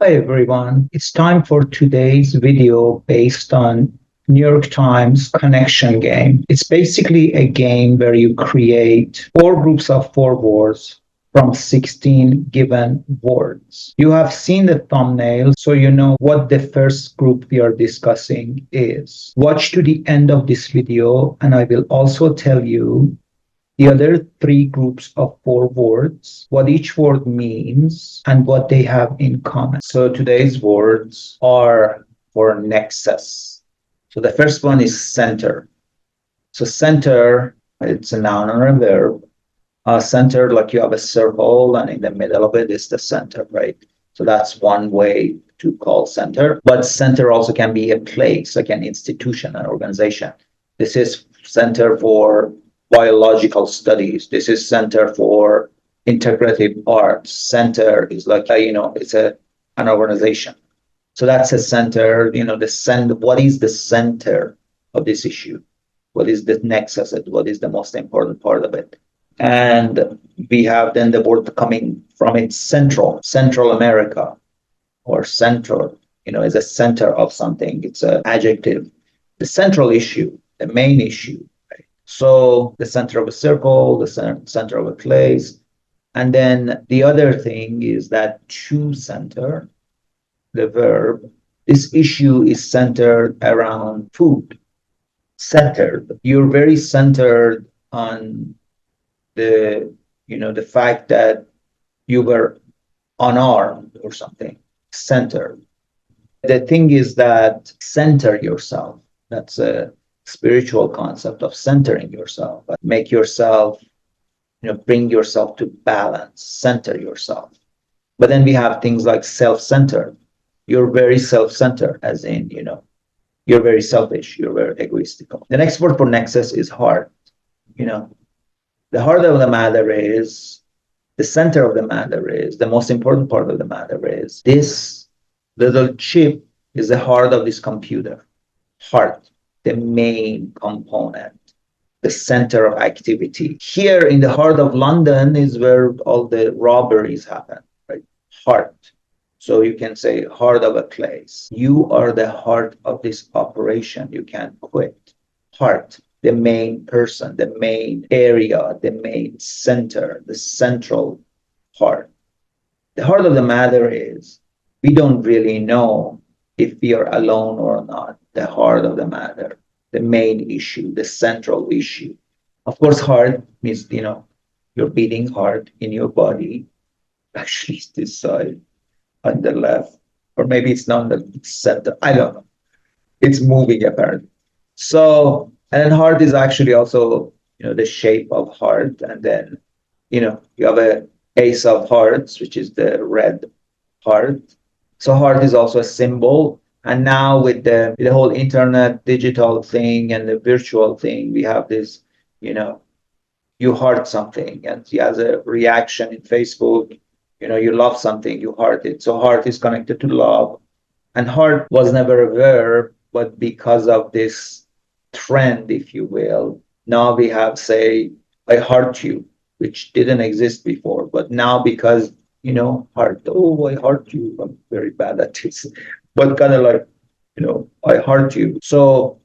Hi everyone, it's time for today's video based on New York Times connection game. It's basically a game where you create four groups of four words from 16 given words. You have seen the thumbnail, so you know what the first group we are discussing is. Watch to the end of this video and I will also tell you the other three groups of four words, what each word means, and what they have in common. So today's words are for nexus. So the first one is center. So center, it's a noun or a verb. Center, like you have a circle, and in the middle of it is the center, right? So that's one way to call center. But center also can be a place, like an institution, an organization. This is center for biological studies. This is center for integrative arts. Center is like, it's an organization. So that's a center, what is the center of this issue? What is the nexus? What is the most important part of it? And we have then the word coming from it, Central America, or central, is a center of something. It's an adjective. The central issue, the main issue. So the center of a circle, the center of a place. And then the other thing is that to center, the verb, this issue is centered around food. Centered. You're very centered on the fact that you were unarmed or something. Centered. The thing is that center yourself. That's a spiritual concept of centering yourself. Make yourself, bring yourself to balance, center yourself. But then we have things like self-centered. You're very self-centered, as in, you're very selfish, you're very egoistical. The next word for nexus is heart. The heart of the matter is, the center of the matter is, the most important part of the matter is, this little chip is the heart of this computer. Heart. The main component, the center of activity. Here in the heart of London is where all the robberies happen, right? Heart. So you can say heart of a place. You are the heart of this operation. You can't quit. Heart, the main person, the main area, the main center, the central heart. The heart of the matter is we don't really know if we are alone or not. The heart of the matter, the main issue, the central issue. Of course, heart means, your beating heart in your body. Actually, it's this side on the left, or maybe it's not the center. I don't know. It's moving apparently. So, and then heart is actually also, the shape of heart. And then, you have a ace of hearts, which is the red heart. So heart is also a symbol. And now with the whole internet digital thing and the virtual thing, we have this, you heart something and as a reaction in Facebook, you love something, you heart it. So heart is connected to love. And heart was never a verb, but because of this trend, if you will, now we have, say, I heart you, which didn't exist before. But now because, heart, oh, I heart you, I'm very bad at this. But kind of like, I heart you. So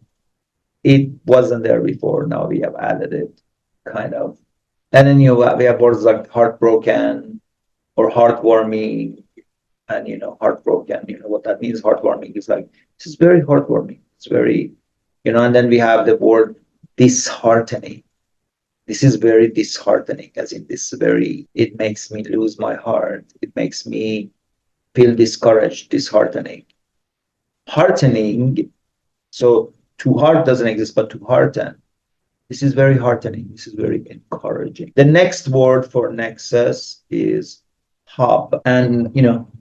it wasn't there before. Now we have added it, kind of. And then we have words like heartbroken or heartwarming. And heartbroken, what that means, heartwarming is like, this is very heartwarming. It's very, and then we have the word disheartening. This is very disheartening, as in it makes me lose my heart. It makes me feel discouraged, disheartening. Heartening, so to heart doesn't exist, but to hearten. This is very heartening. This is very encouraging. The next word for nexus is hub. And,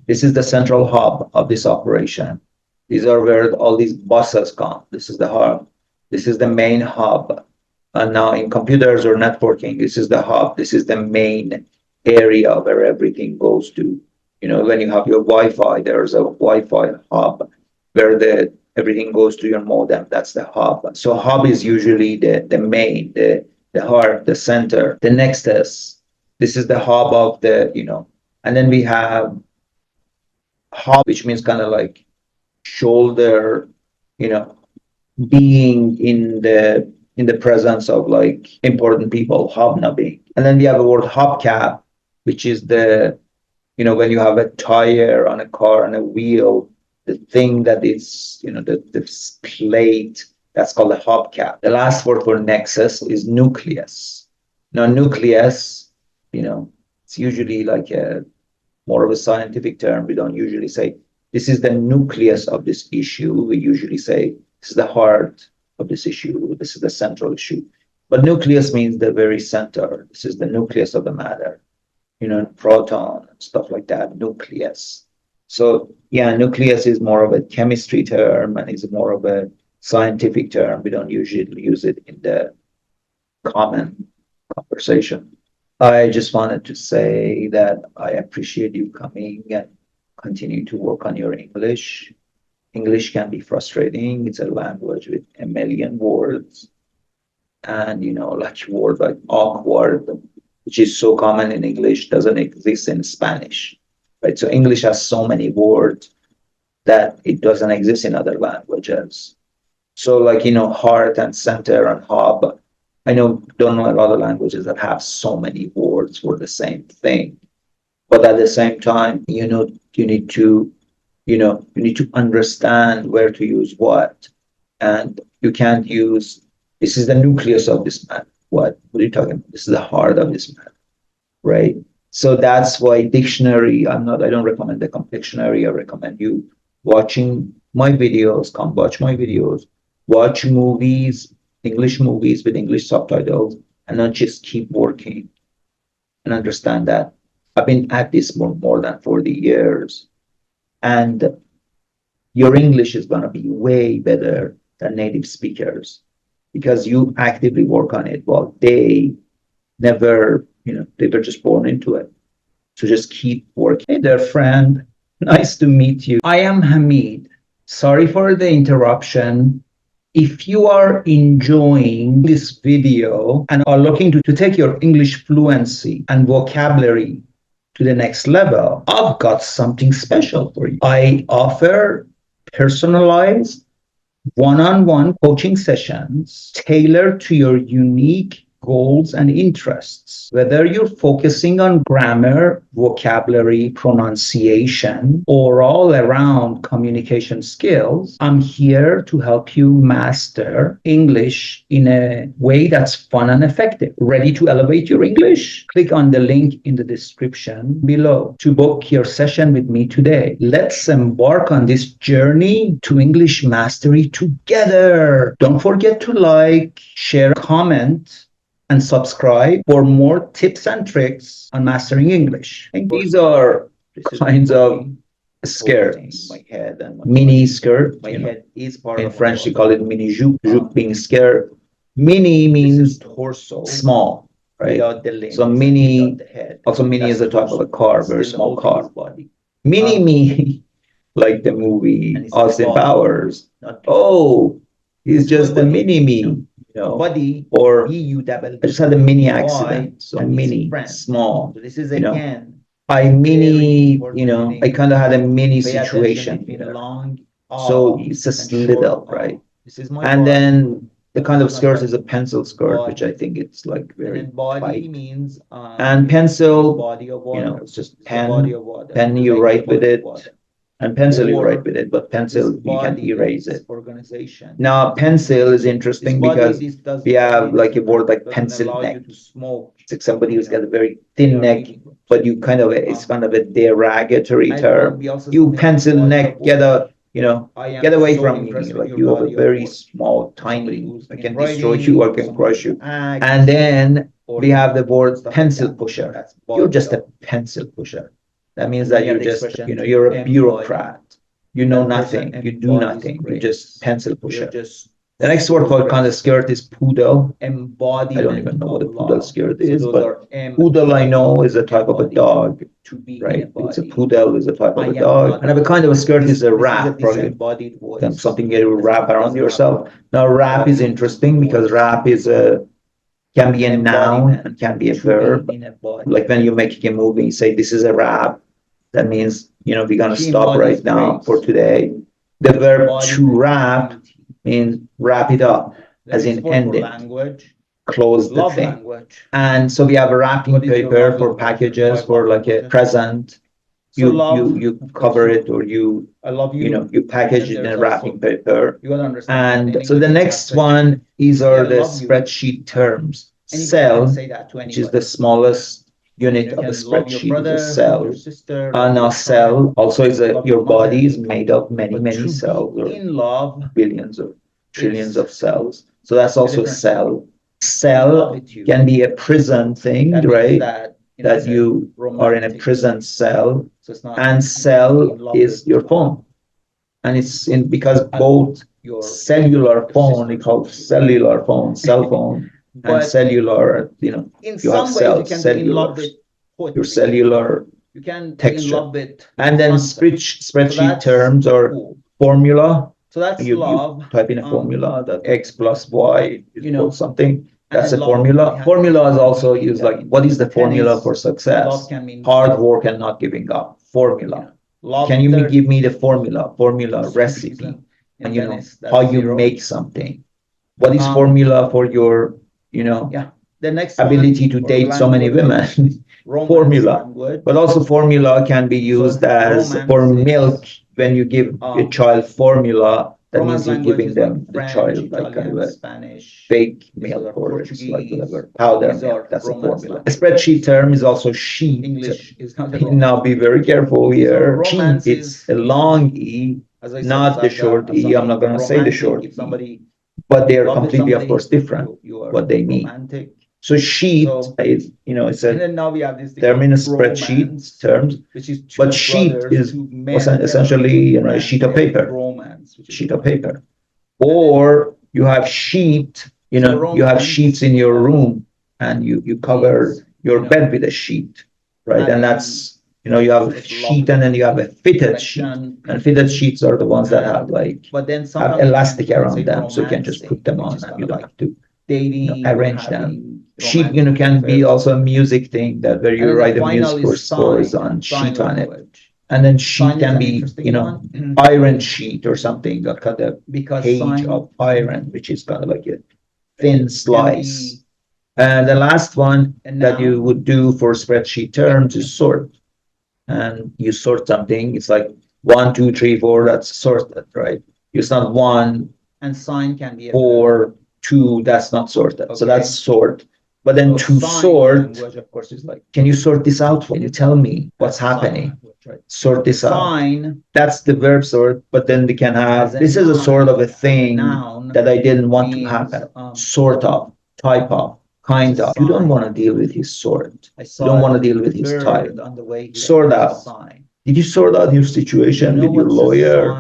this is the central hub of this operation. These are where all these buses come. This is the hub. This is the main hub. And now in computers or networking, this is the hub. This is the main area where everything goes to. When you have your Wi-Fi, there's a Wi-Fi hub where everything goes to your modem. That's the hub. So hub is usually the main, the heart, the center. The nexus, this is the hub of and then we have Hop, which means kind of like shoulder, you know, being in the presence of like important people, hobnobbing. And then we have the word hubcap, which is the, when you have a tire on a car and a wheel, the thing that is, the plate, that's called a hubcap. The last word for nexus is nucleus. Now, nucleus, it's usually like a more of a scientific term. We don't usually say this is the nucleus of this issue. We usually say this is the heart of this issue. This is the central issue. But nucleus means the very center. This is the nucleus of the matter, proton and stuff like that, nucleus. So yeah, nucleus is more of a chemistry term and is more of a scientific term. We don't usually use it in the common conversation. I just wanted to say that I appreciate you coming and continue to work on your English. English can be frustrating. It's a language with a million words. And, like word like awkward, which is so common in English, doesn't exist in Spanish, right? So English has so many words that it doesn't exist in other languages. So like, heart and center and hub, don't know a lot of languages that have so many words for the same thing. But at the same time, you need to understand where to use what. And you can't use, this is the nucleus of this matter. What are you talking about? This is the heart of this matter, right? So that's why dictionary, I don't recommend the dictionary. I recommend you watching my videos, come watch my videos, watch movies, English movies with English subtitles, and not just keep working and understand that I've been at this for more than 40 years. And your English is going to be way better than native speakers because you actively work on it while they never, they were just born into it. So just keep working. Hey there, friend. Nice to meet you. I am Hamid. Sorry for the interruption. If you are enjoying this video and are looking to take your English fluency and vocabulary to the next level, I've got something special for you. I offer personalized one-on-one coaching sessions tailored to your unique goals and interests. Whether you're focusing on grammar, vocabulary, pronunciation, or all around communication skills, I'm here to help you master English in a way that's fun and effective. Ready to elevate your English? Click on the link in the description below to book your session with me today. Let's embark on this journey to English mastery together. Don't forget to like, share, comment, and subscribe for more tips and tricks on mastering English. And these are kinds of skirts. My head and mini skirt. My head is part in French, you call it mini jupe. Jupe being skirt. Mini means torso, small, right? So mini, also mini is a type of a car, very small car. Mini me, like the movie Austin Powers. Oh, he's just a mini me. Body or I just had a mini accident. So mini, small. So this is again. I kind of had a mini situation. So it's just little, right? And then the kind of skirt is a pencil skirt, which I think it's like very body means and pencil, it's just pen you write with it. And pencil you write with it, but pencil you can erase it. Now pencil is interesting because we have like a word like pencil neck. It's like somebody who's got a very thin neck, but it's kind of a derogatory term. You pencil neck, get away from me. Like you have a very small, tiny, I can destroy you or can crush you. And then we have the word pencil pusher. You're just a pencil pusher. That means that you're just, you're a bureaucrat. You know nothing. You do nothing. You're just pencil pusher. The next word called kind of skirt is poodle. I don't even know what a poodle skirt is, but poodle I know is a type of a dog, right? It's a poodle is a type of a dog. And a kind of a skirt is a wrap, probably something you wrap around yourself. Now wrap is interesting because wrap is can be a noun and can be a verb. Like when you're making a movie, you say this is a wrap. That means we're gonna stop right now for today. The verb to wrap means wrap it up, as in end it, close the thing. And so we have a wrapping paper for packages, for like a present. You cover it, or you package it in a wrapping paper. And so the next one are the spreadsheet terms. Cell, which is the smallest unit of a spreadsheet, is a cell. Now cell also is your body is made of many cells, or billions or trillions of cells. So that's also a cell. Cell can be a prison thing, right? That you are in a prison cell, and cell is your phone. And it's because both cellular phone, we call cellular phone, cell phone, and cellular, you have cells, cellular, your cellular texture. And then spreadsheet terms or formula. So that's you type in a formula that x plus y equals something. That's a formula. Formula is also used like, what is the formula for success? Hard work and not giving up. Formula. Can you give me the formula recipe, and how you make something? What is formula for your, the next ability to date so many women? Formula. But also formula can be used as for milk. When you give a child formula, that means you're giving them the child like kind of a fake milk, or it's like whatever, powder milk. That's a formula. A spreadsheet term is also sheet. English is not now be very careful here. Sheet, it's a long E, not the short E. I'm not going to say the short E, but they are completely, of course, different what they mean. So sheet is, it's a term in a spreadsheet terms, but sheet is essentially, a sheet of paper. Sheet of paper. Or you have sheet, you have sheets in your room, and you cover your bed with a sheet, right? And that's, you have a sheet, and then you have a fitted sheet. And fitted sheets are the ones that have have elastic around them, so you can just put them on and you don't have to arrange them. Sheet, can be also a music thing, that where you write a music scores on sheet on it. And then sheet can be, iron sheet or something, like a page of iron, which is kind of like a thin slice. And the last one that you would do for spreadsheet terms is sort. And you sort something, it's like 1, 2, 3, 4, that's sorted, right? It's not 1 and sign can be 4, 2, that's not sorted. Okay. So that's sort. But then to sort, of course, is like, can you sort this out? Can you tell me what's happening? Sort this out. That's the verb sort, but then we can have, this is a sort of a thing that I didn't want to happen. Sort of, type of, kind of. You don't want to deal with his sort. You don't want to deal with his type. Sort out. Did you sort out your situation with your lawyer?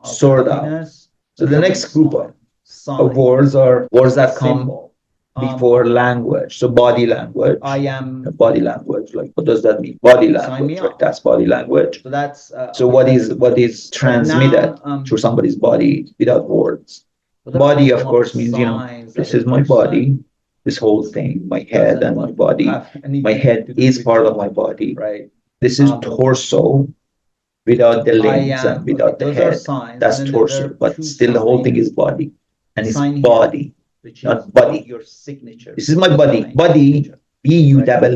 Sort out. So the next group of words are words that come before language. So body language. I am body language. Like, what does that mean? Body language, right? That's body language. So that's so what is transmitted through somebody's body without words. Body, of course, means, this is my body, this whole thing, my head and my body. My head is part of my body. Right. This is torso without the limbs and without the head. That's torso, but still the whole thing is body. And it's body. Not body. Your signature. This is my body. Body, B-U-D-D-Y,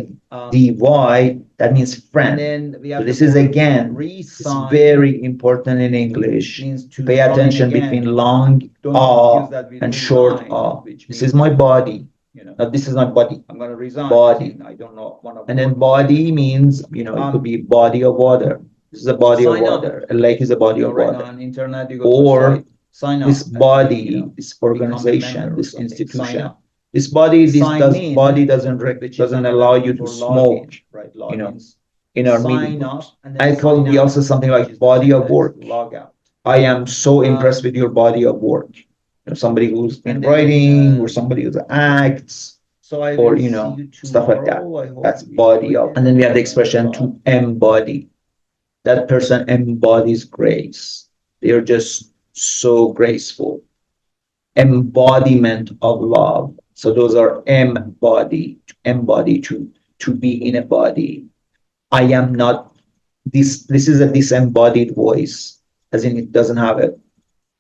that means friend. So this is, again, it's very important in English. Pay attention between long A and short A. This is my body. Now, this is not body. I'm going to resign. Body. I don't know. And then body means, it could be body of water. This is a body of water. A lake is a body of water. Or this body, this organization, this institution, this body, body doesn't allow you to smoke, in our meeting. I call it also something like body of work. I am so impressed with your body of work. Somebody who's been writing, or somebody who acts, or stuff like that. That's body of. And then we have the expression to embody. That person embodies grace. They are just so graceful. Embodiment of love. So those are embody, to be in a body. I am not This is a disembodied voice, as in it doesn't have a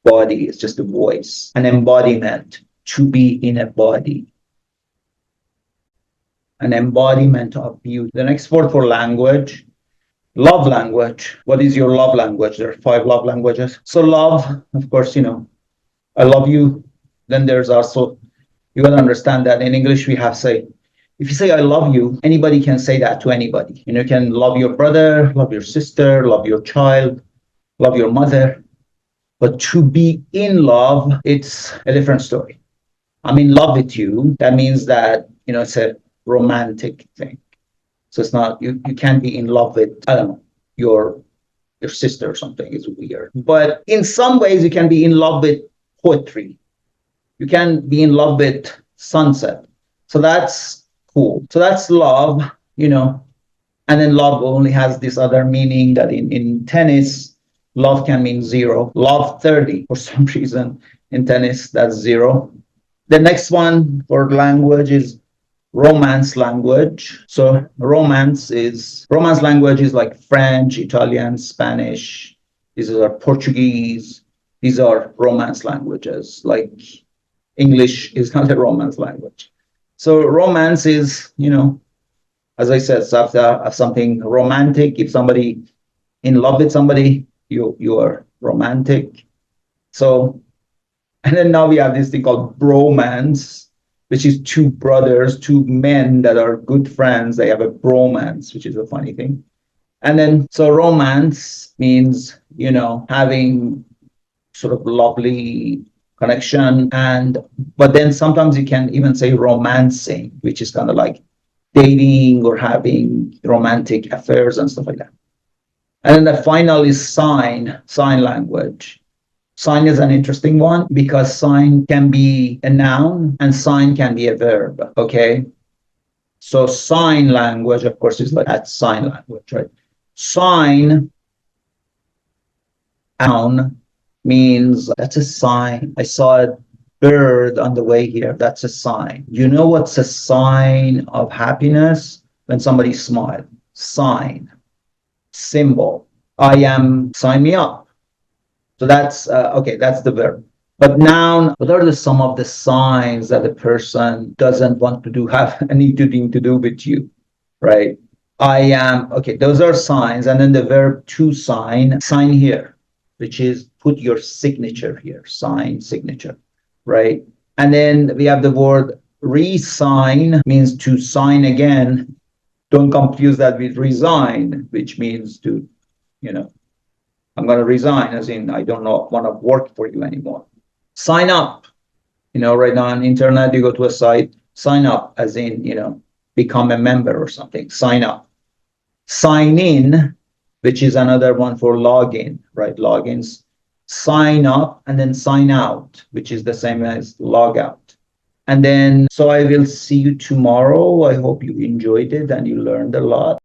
body, it's just a voice. An embodiment, to be in a body. An embodiment of beauty. The next word for language, love language. What is your love language? There are 5 love languages. So love, of course, I love you. Then there's also, you got to understand that in English we have say, if you say I love you, anybody can say that to anybody. You can love your brother, love your sister, love your child, love your mother. But to be in love, it's a different story. I'm in love with you. That means that, it's a romantic thing. So it's not, you can't be in love with, I don't know, your sister or something. It's weird. But in some ways, you can be in love with poetry. You can be in love with sunset. So that's cool. So that's love, and then love only has this other meaning that in tennis, love can mean 0. Love 30 for some reason in tennis, that's 0. The next one for language is romance language. So romance language is like French, Italian, Spanish. These are Portuguese. These are romance languages. Like English is not a romance language. So romance is, as I said, something romantic. If somebody in love with somebody, you are romantic. So, and then now we have this thing called bromance, which is 2 brothers, 2 men that are good friends. They have a bromance, which is a funny thing. And then, so romance means, having sort of lovely connection. But then sometimes you can even say romancing, which is kind of like dating or having romantic affairs and stuff like that. And then the final is sign language. Sign is an interesting one because sign can be a noun and sign can be a verb. Okay. So sign language, of course, is like that sign language, right? Sign, noun, means that's a sign. I saw a bird on the way here. That's a sign. You know what's a sign of happiness? When somebody smiles. Sign. Symbol. I am, sign me up. So that's, okay, that's the verb. But noun, what are some of the signs that the person doesn't want to have anything to do with you, right? I am, okay, those are signs. And then the verb to sign here, which is put your signature here, sign, signature, right? And then we have the word re-sign, means to sign again. Don't confuse that with resign, which means to, I'm going to resign, as in I don't want to work for you anymore. Sign up, right now on the internet, you go to a site, sign up, as in, become a member or something, sign up. Sign in, which is another one for login, right? Logins. Sign up and then sign out, which is the same as log out. And then, so I will see you tomorrow. I hope you enjoyed it and you learned a lot.